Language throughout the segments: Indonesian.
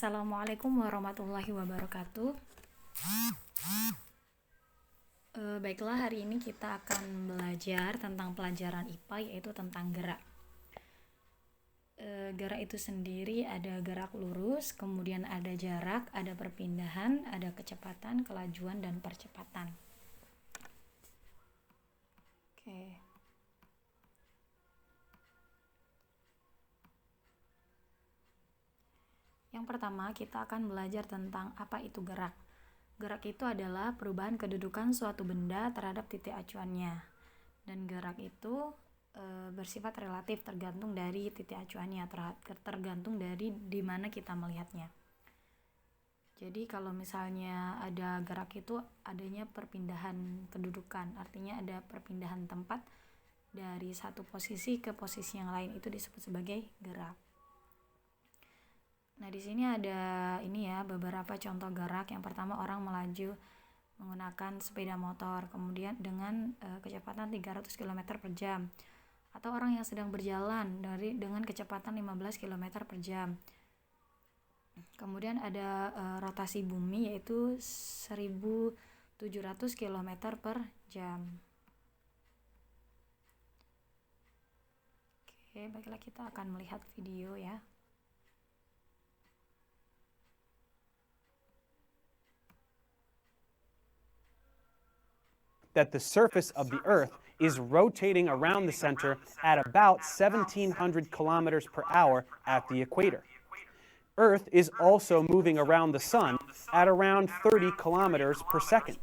Assalamualaikum warahmatullahi wabarakatuh. Baiklah, hari ini kita akan belajar tentang pelajaran IPA, yaitu tentang gerak. Gerak itu sendiri ada gerak lurus, kemudian ada jarak, ada perpindahan, ada kecepatan, kelajuan, dan percepatan. Oke. Yang pertama, kita akan belajar tentang apa itu gerak. Gerak itu adalah perubahan kedudukan suatu benda terhadap titik acuannya. Dan gerak itu bersifat relatif, tergantung dari titik acuannya, tergantung dari di mana kita melihatnya. Jadi kalau misalnya ada gerak itu adanya perpindahan kedudukan, artinya ada perpindahan tempat dari satu posisi ke posisi yang lain, itu disebut sebagai gerak. Nah, di sini ada beberapa contoh gerak. Yang pertama, orang melaju menggunakan sepeda motor, kemudian dengan kecepatan 300 km per jam. Atau orang yang sedang berjalan dengan kecepatan 15 km per jam. Kemudian ada rotasi bumi, yaitu 1700 km per jam. Oke, baiklah, kita akan melihat video ya. That the surface of the Earth is rotating around the center at about 1,700 kilometers per hour at the equator. Earth is also moving around the Sun at around 30 kilometers per second.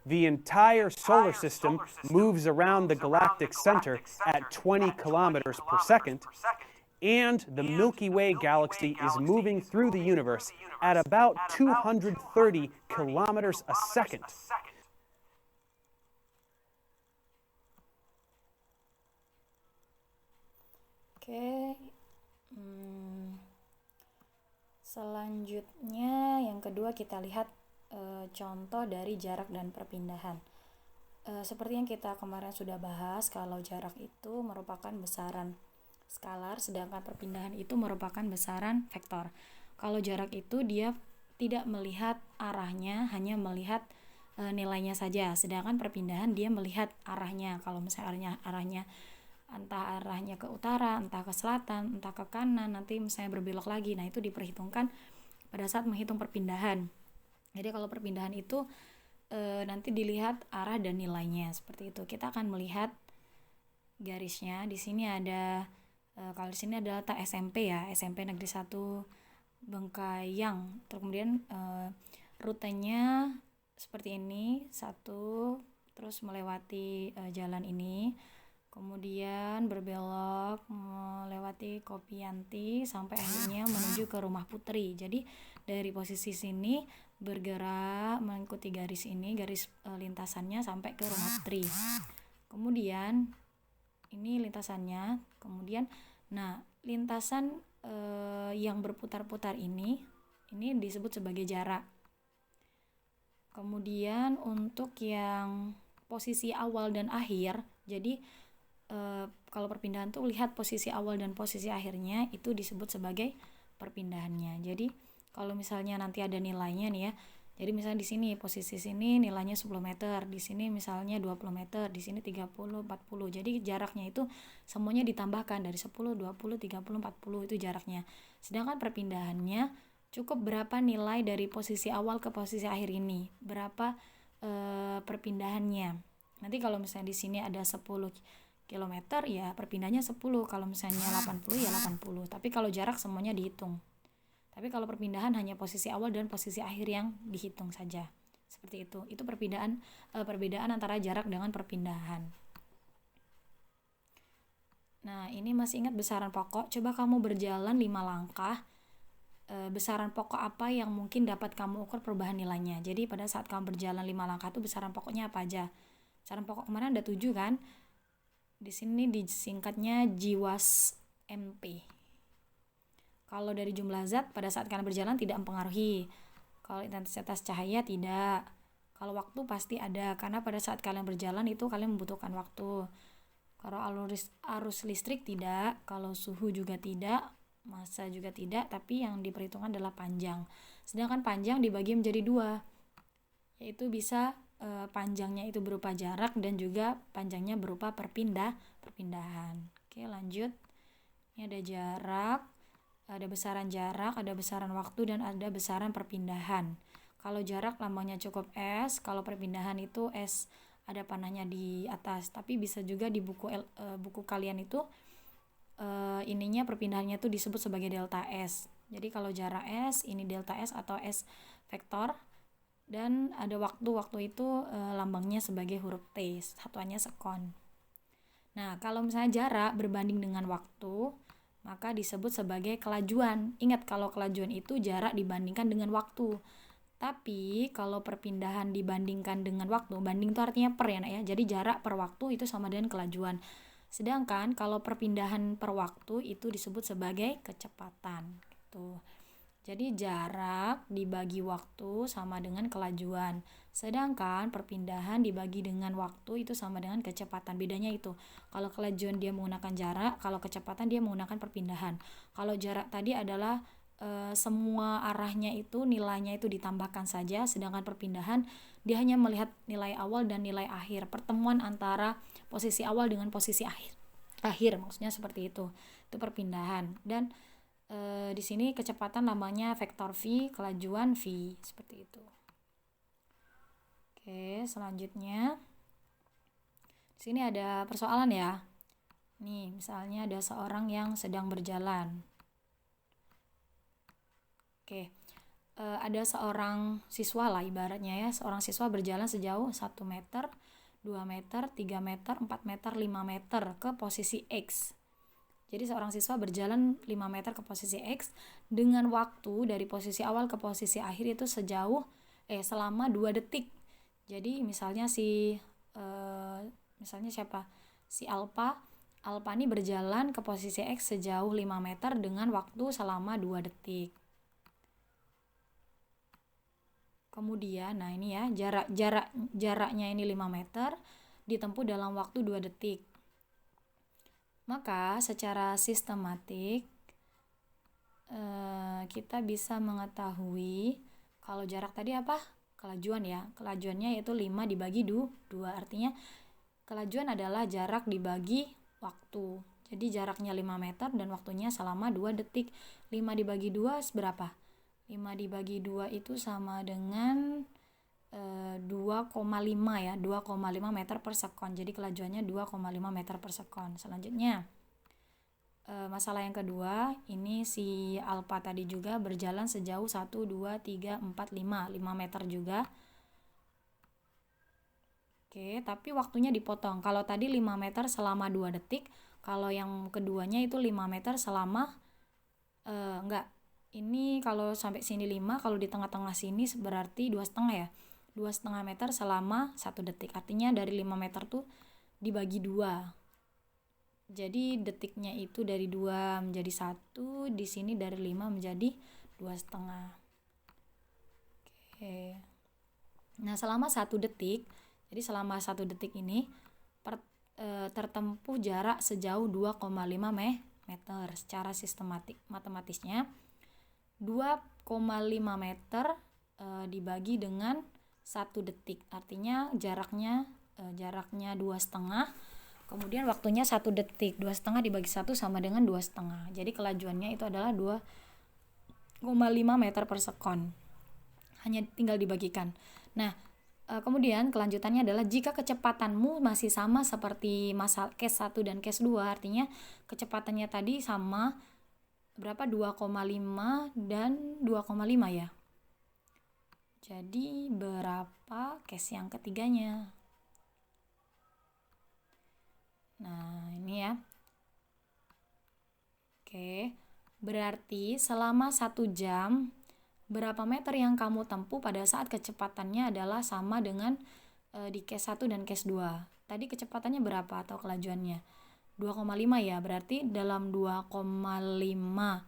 The entire solar system moves around the galactic center at 20 kilometers per second, and the Milky Way galaxy is moving through the universe at about 230 kilometers a second. Oke, selanjutnya yang kedua kita lihat contoh dari jarak dan perpindahan. Seperti yang kita kemarin sudah bahas, kalau jarak itu merupakan besaran skalar, sedangkan perpindahan itu merupakan besaran vektor. Kalau jarak itu dia tidak melihat arahnya, hanya melihat nilainya saja, sedangkan perpindahan dia melihat arahnya. Kalau misalnya arahnya entah arahnya ke utara, entah ke selatan, entah ke kanan, nanti misalnya berbelok lagi, nah itu diperhitungkan pada saat menghitung perpindahan. Jadi kalau perpindahan itu nanti dilihat arah dan nilainya, seperti itu. Kita akan melihat garisnya. Di sini ada kalau di sini ada letak SMP ya, SMP Negeri 1 Bengkayang. Kemudian rutenya seperti ini, terus melewati jalan ini, kemudian berbelok melewati Kopianti sampai akhirnya menuju ke Rumah Putri. Jadi dari posisi sini bergerak mengikuti garis ini, garis lintasannya sampai ke Rumah Putri. Kemudian ini lintasannya, kemudian lintasan yang berputar-putar ini disebut sebagai jarak. Kemudian untuk yang posisi awal dan akhir, jadi kalau perpindahan tuh lihat posisi awal dan posisi akhirnya, itu disebut sebagai perpindahannya. Jadi kalau misalnya nanti ada nilainya nih ya, jadi misalnya di sini posisi sini nilainya 10 meter, di sini misalnya 20 meter, di sini 30, 40. Jadi jaraknya itu semuanya ditambahkan dari 10, 20, 30, 40 itu jaraknya. Sedangkan perpindahannya cukup berapa nilai dari posisi awal ke posisi akhir ini, berapa perpindahannya. Nanti kalau misalnya di sini ada 10 kilometer ya perpindahnya 10, kalau misalnya 80 ya 80. Tapi kalau jarak semuanya dihitung. Tapi kalau perpindahan hanya posisi awal dan posisi akhir yang dihitung saja. Seperti itu. Itu perbedaan antara jarak dengan perpindahan. Nah, ini masih ingat besaran pokok? Coba kamu berjalan 5 langkah. Besaran pokok apa yang mungkin dapat kamu ukur perubahan nilainya. Jadi pada saat kamu berjalan 5 langkah itu besaran pokoknya apa aja? Besaran pokok kemarin ada 7 kan? Di sini disingkatnya JIWAS MP. Kalau dari jumlah zat pada saat kalian berjalan tidak mempengaruhi. Kalau intensitas cahaya tidak. Kalau waktu pasti ada, karena pada saat kalian berjalan itu kalian membutuhkan waktu. Kalau arus listrik tidak, kalau suhu juga tidak, massa juga tidak, tapi yang diperhitungkan adalah panjang. Sedangkan panjang dibagi menjadi dua, yaitu bisa panjangnya itu berupa jarak dan juga panjangnya berupa perpindahan. Oke, lanjut. Ini ada jarak, ada besaran jarak, ada besaran waktu, dan ada besaran perpindahan. Kalau jarak lambangnya cukup S, kalau perpindahan itu S ada panahnya di atas. Tapi bisa juga di buku kalian itu ininya perpindahannya itu disebut sebagai delta S. Jadi kalau jarak S, ini delta S atau S vektor. Dan ada waktu itu lambangnya sebagai huruf T, satuannya sekon. Nah, kalau misalnya jarak berbanding dengan waktu, maka disebut sebagai kelajuan. Ingat, kalau kelajuan itu jarak dibandingkan dengan waktu. Tapi kalau perpindahan dibandingkan dengan waktu, banding itu artinya per ya, Nak ya. Jadi jarak per waktu itu sama dengan kelajuan. Sedangkan kalau perpindahan per waktu itu disebut sebagai kecepatan gitu. Jadi jarak dibagi waktu sama dengan kelajuan. Sedangkan perpindahan dibagi dengan waktu itu sama dengan kecepatan. Bedanya itu. Kalau kelajuan dia menggunakan jarak, kalau kecepatan dia menggunakan perpindahan. Kalau jarak tadi adalah semua arahnya itu nilainya itu ditambahkan saja, sedangkan perpindahan dia hanya melihat nilai awal dan nilai akhir. Pertemuan antara posisi awal dengan posisi akhir maksudnya seperti itu. Itu perpindahan. Dan di sini kecepatan namanya vektor V, kelajuan V, seperti itu. Oke, selanjutnya di sini ada persoalan ya. Nih, misalnya ada seorang yang sedang berjalan. Oke, ada seorang siswa lah ibaratnya ya, seorang siswa berjalan sejauh 1 meter, 2 meter, 3 meter, 4 meter, 5 meter ke posisi X. Jadi seorang siswa berjalan 5 meter ke posisi X dengan waktu dari posisi awal ke posisi akhir itu selama 2 detik. Jadi misalnya misalnya siapa? Si Alpa ini berjalan ke posisi X sejauh 5 meter dengan waktu selama 2 detik. Kemudian, nah ini ya, jaraknya ini 5 meter ditempuh dalam waktu 2 detik. Maka secara sistematik kita bisa mengetahui kalau jarak tadi apa? Kelajuan ya. Kelajuannya yaitu 5 dibagi 2. Artinya kelajuan adalah jarak dibagi waktu. Jadi jaraknya 5 meter dan waktunya selama 2 detik. 5 dibagi 2 berapa? 5 dibagi 2 itu sama dengan 2,5 ya, 2,5 meter per sekon. Jadi kelajuannya 2,5 meter per sekon. Selanjutnya masalah yang kedua, ini si Alpa tadi juga berjalan sejauh 1, 2, 3, 4, 5 meter juga. Oke, tapi waktunya dipotong. Kalau tadi 5 meter selama 2 detik, kalau yang keduanya itu 5 meter selama enggak. Ini kalau sampai sini 5, kalau di tengah-tengah sini berarti 2,5 ya. 2,5 meter selama 1 detik. Artinya dari 5 meter tuh dibagi 2. Jadi detiknya itu dari 2 menjadi 1, di sini dari 5 menjadi 2,5. Oke. Nah, selama 1 detik, jadi selama 1 detik ini tertempuh jarak sejauh 2,5 meter. Secara sistematik matematisnya 2,5 meter dibagi dengan 1 detik, artinya jaraknya 2,5, kemudian waktunya 1 detik. 2,5 dibagi 1 sama dengan 2,5. Jadi kelajuannya itu adalah 2,5 meter per sekon. Hanya tinggal dibagikan. Nah, kemudian kelanjutannya adalah jika kecepatanmu masih sama seperti case 1 dan case 2, artinya kecepatannya tadi sama berapa? 2,5 dan 2,5 ya. Jadi berapa case yang ketiganya? Nah, ini ya. Oke, berarti selama 1 jam berapa meter yang kamu tempuh pada saat kecepatannya adalah sama dengan di case 1 dan case 2. Tadi kecepatannya berapa atau kelajuannya? 2,5 ya, berarti dalam 2,5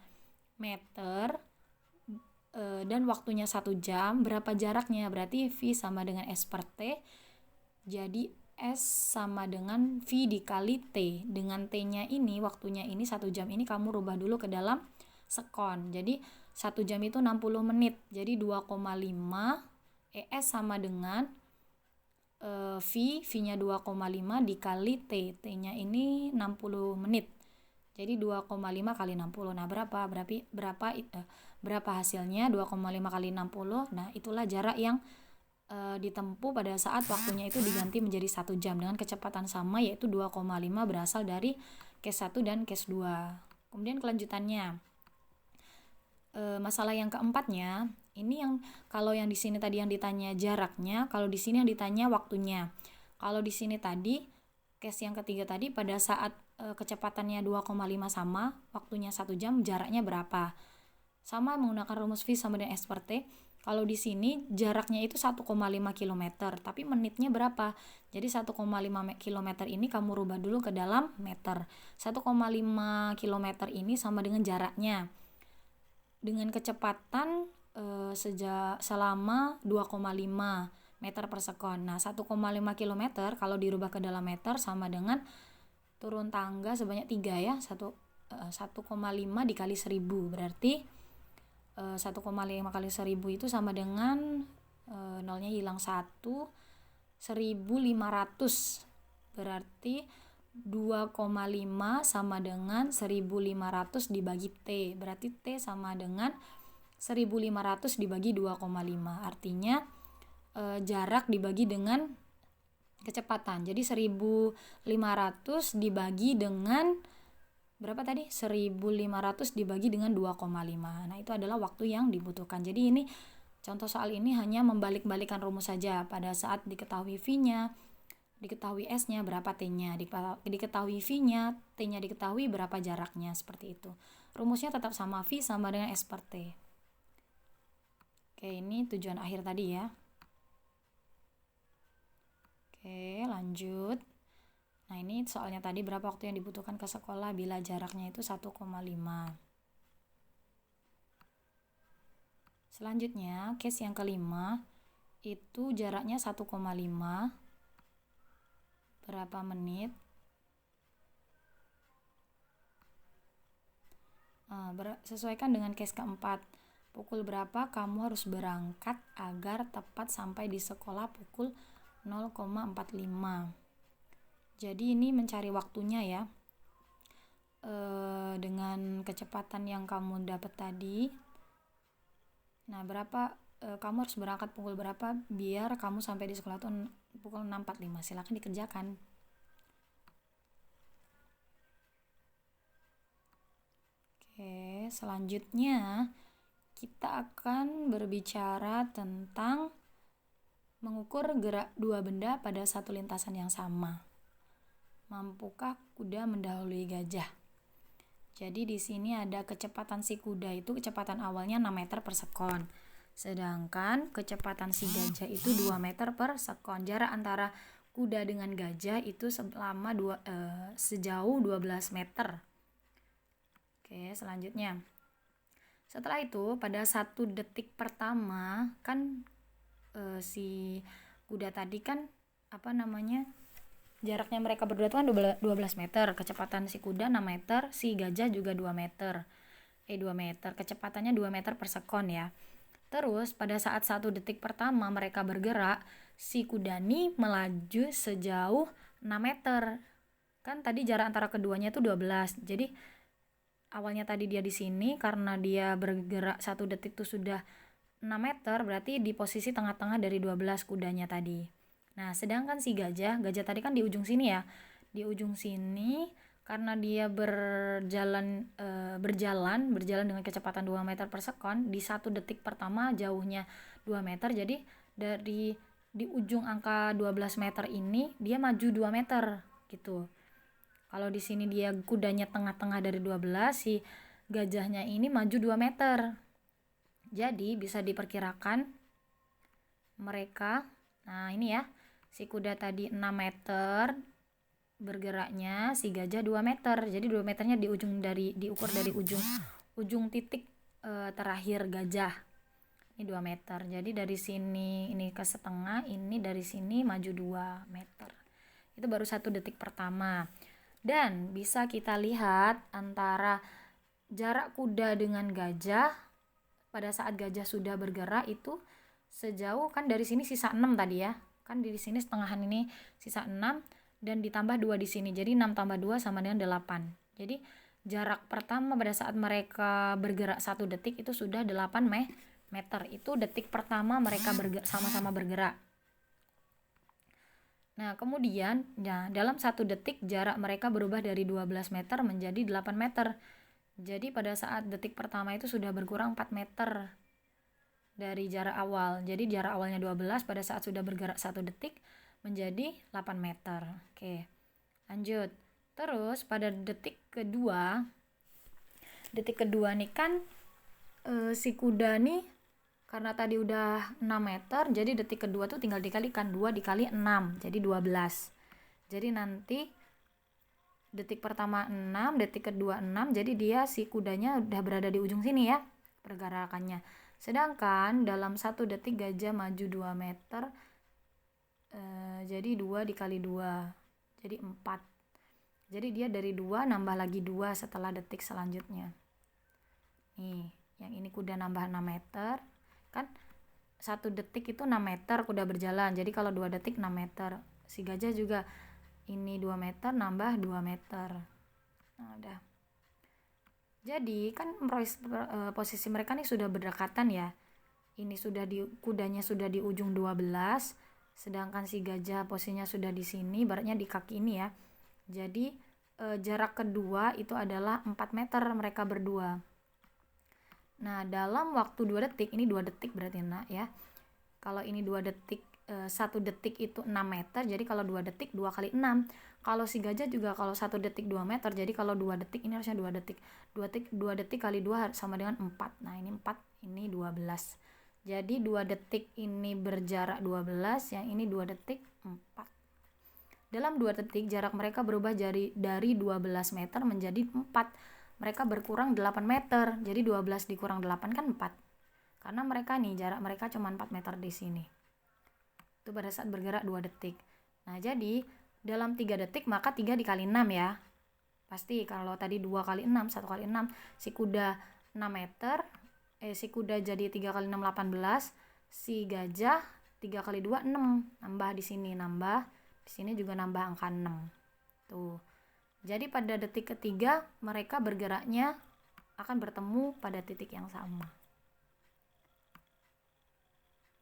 meter dan waktunya 1 jam, berapa jaraknya? Berarti V sama dengan S per T. Jadi S sama dengan V dikali T. Dengan T-nya ini, waktunya ini 1 jam ini kamu rubah dulu ke dalam sekon. Jadi 1 jam itu 60 menit. Jadi 2,5 ES sama dengan V-nya 2,5 dikali T. T-nya ini 60 menit. Jadi 2,5 kali 60. Nah, berapa hasilnya? 2,5 kali 60. Nah, itulah jarak yang ditempuh pada saat waktunya itu diganti menjadi 1 jam dengan kecepatan sama, yaitu 2,5 berasal dari case 1 dan case 2. Kemudian kelanjutannya, masalah yang keempatnya, ini yang kalau yang di sini tadi yang ditanya jaraknya, kalau di sini yang ditanya waktunya. Kalau di sini tadi case yang ketiga tadi pada saat kecepatannya 2,5 sama, waktunya 1 jam, jaraknya berapa? Sama menggunakan rumus V sama dengan S per T. Kalau di sini jaraknya itu 1,5 km, tapi menitnya berapa? Jadi 1,5 km ini kamu rubah dulu ke dalam meter. 1,5 km ini sama dengan jaraknya. Dengan kecepatan selama 2,5 meter per sekon. Nah, 1,5 km kalau dirubah ke dalam meter sama dengan turun tangga sebanyak 3 ya. 1,5 dikali 1000 berarti 1,5 kali 1000 itu sama dengan nolnya hilang 1, 1500. Berarti 2,5 sama dengan 1500 dibagi T. Berarti T sama dengan 1500 dibagi 2,5. Artinya jarak dibagi dengan kecepatan. Jadi 1500 dibagi dengan berapa tadi? 1500 dibagi dengan 2,5. Nah, itu adalah waktu yang dibutuhkan. Jadi ini contoh soal ini hanya membalik-balikan rumus saja. Pada saat diketahui V-nya, diketahui S-nya, berapa T-nya, diketahui V-nya, T-nya diketahui, berapa jaraknya, seperti itu. Rumusnya tetap sama, V sama dengan S per T. Oke, ini tujuan akhir tadi ya. Oke, lanjut. Nah, ini soalnya tadi berapa waktu yang dibutuhkan ke sekolah bila jaraknya itu 1,5. Selanjutnya, case yang kelima, itu jaraknya 1,5. Berapa menit? Sesuaikan dengan case keempat. Pukul berapa kamu harus berangkat agar tepat sampai di sekolah pukul 0,45. Jadi ini mencari waktunya ya, dengan kecepatan yang kamu dapat tadi. Nah, kamu harus berangkat pukul berapa biar kamu sampai di sekolah itu pukul 6.45. Silakan dikerjakan. Oke, selanjutnya kita akan berbicara tentang mengukur gerak dua benda pada satu lintasan yang sama. Mampukah kuda mendahului gajah? Jadi di sini ada kecepatan si kuda itu kecepatan awalnya 6 meter per sekon. Sedangkan kecepatan si gajah itu 2 meter per sekon. Jarak antara kuda dengan gajah itu sejauh 12 meter. Oke, selanjutnya. Setelah itu pada 1 detik pertama kan si kuda tadi kan jaraknya mereka berdua itu kan 12 meter, kecepatan si kuda 6 meter, si gajah juga 2 meter. 2 meter, kecepatannya 2 meter per sekon ya. Terus pada saat 1 detik pertama mereka bergerak, si kuda ini melaju sejauh 6 meter. Kan tadi jarak antara keduanya itu 12. Jadi awalnya tadi dia di sini karena dia bergerak 1 detik itu sudah 6 meter, berarti di posisi tengah-tengah dari 12 kudanya tadi. Nah, sedangkan si gajah tadi kan di ujung sini ya. Di ujung sini karena dia berjalan dengan kecepatan 2 meter per sekon, di 1 detik pertama jauhnya 2 meter. Jadi di ujung angka 12 meter ini dia maju 2 meter gitu. Kalau di sini dia kudanya tengah-tengah dari 12, si gajahnya ini maju 2 meter. Jadi bisa diperkirakan mereka, nah ini ya, si kuda tadi 6 meter bergeraknya, si gajah 2 meter. Jadi 2 meternya diukur dari ujung titik terakhir gajah. Ini 2 meter. Jadi dari sini ini ke setengah, ini dari sini maju 2 meter. Itu baru 1 detik pertama. Dan bisa kita lihat antara jarak kuda dengan gajah pada saat gajah sudah bergerak itu sejauh, kan dari sini sisa 6 tadi ya. Kan di sini setengahan ini sisa 6 dan ditambah 2 di sini. Jadi 6 tambah 2 sama dengan 8. Jadi jarak pertama pada saat mereka bergerak 1 detik itu sudah 8 meter. Itu detik pertama mereka sama-sama bergerak. Nah, kemudian dalam 1 detik jarak mereka berubah dari 12 meter menjadi 8 meter. Jadi pada saat detik pertama itu sudah berkurang 4 meter dari jarak awal. Jadi jarak awalnya 12, pada saat sudah bergerak 1 detik menjadi 8 meter. Oke, lanjut. Terus pada detik kedua nih kan si kuda nih karena tadi udah 6 meter, jadi detik kedua tuh tinggal dikalikan 2 dikali 6, jadi 12. Jadi nanti detik pertama 6, detik kedua 6, jadi dia si kudanya udah berada di ujung sini ya pergerakannya. Sedangkan dalam 1 detik gajah maju 2 meter, jadi 2 dikali 2, jadi 4. Jadi dia dari 2 nambah lagi 2 setelah detik selanjutnya. Nih, yang ini kuda nambah 6 meter. Kan 1 detik itu 6 meter kuda berjalan, jadi kalau 2 detik 6 meter. Si gajah juga ini 2 meter nambah 2 meter. Nah, udah. Jadi kan posisi mereka nih sudah berdekatan ya. Ini sudah kudanya sudah di ujung 12, sedangkan si gajah posisinya sudah di sini, ibaratnya di kaki ini ya. Jadi jarak kedua itu adalah 4 meter mereka berdua. Nah, dalam waktu 2 detik, ini 2 detik berarti nak ya. Kalau ini 2 detik, 1 detik itu 6 meter, jadi kalau 2 detik 2 kali 6. Kalau si gajah juga kalau 1 detik 2 meter, jadi kalau 2 detik ini harusnya 2 detik. 2 detik kali 2 sama dengan 4. Nah, ini 4, ini 12. Jadi 2 detik ini berjarak 12, yang ini 2 detik 4. Dalam 2 detik jarak mereka berubah dari 12 meter menjadi 4. Mereka berkurang 8 meter. Jadi 12 dikurang 8 kan 4. Karena mereka nih jarak mereka cuma 4 meter di sini. Itu pada saat bergerak 2 detik. Nah, jadi dalam 3 detik maka 3 dikali 6 ya. Pasti kalau tadi 2 kali 6, 1 kali 6, si kuda 6 meter, si kuda jadi 3 kali 6 18, si gajah 3 kali 2 6. Nambah di sini, nambah di sini juga nambah angka 6. Tuh. Jadi pada detik ketiga mereka bergeraknya akan bertemu pada titik yang sama.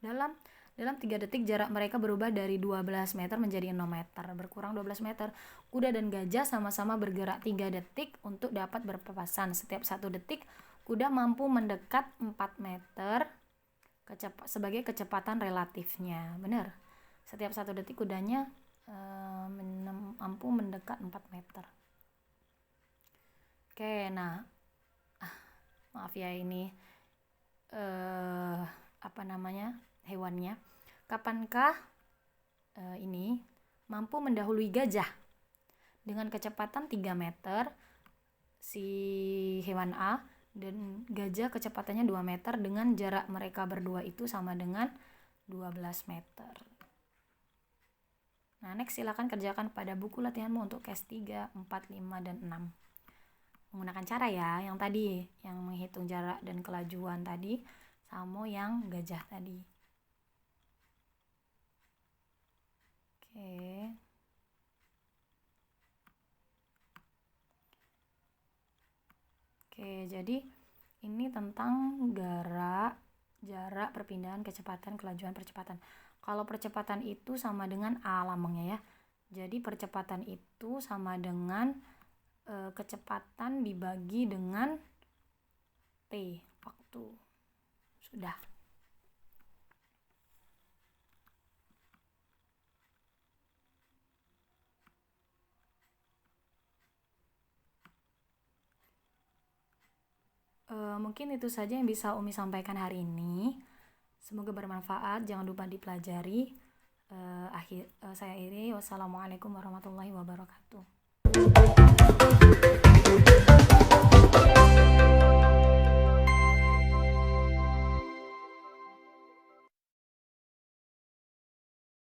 Dalam 3 detik jarak mereka berubah dari 12 meter menjadi 6 meter, berkurang 12 meter. Kuda dan gajah sama-sama bergerak 3 detik untuk dapat berpapasan. Setiap 1 detik kuda mampu mendekat 4 meter sebagai kecepatan relatifnya. Benar. Setiap 1 detik kudanya mampu mendekat 4 meter. Oke, nah maaf ya ini hewannya. Kapankah ini mampu mendahului gajah dengan kecepatan 3 meter si hewan A, dan gajah kecepatannya 2 meter dengan jarak mereka berdua itu sama dengan 12 meter. Nah, next silakan kerjakan pada buku latihanmu untuk case 3, 4, 5, dan 6. Menggunakan cara ya, yang tadi, yang menghitung jarak dan kelajuan tadi, sama yang gajah tadi. Oke, jadi ini tentang jarak, perpindahan, kecepatan, kelajuan, percepatan. Kalau percepatan itu sama dengan A lambangnya ya. Jadi percepatan itu sama dengan kecepatan dibagi dengan T, waktu. Sudah. Mungkin itu saja yang bisa Umi sampaikan hari ini. Semoga bermanfaat. Jangan lupa dipelajari. Saya akhiri. Wassalamualaikum warahmatullahi wabarakatuh.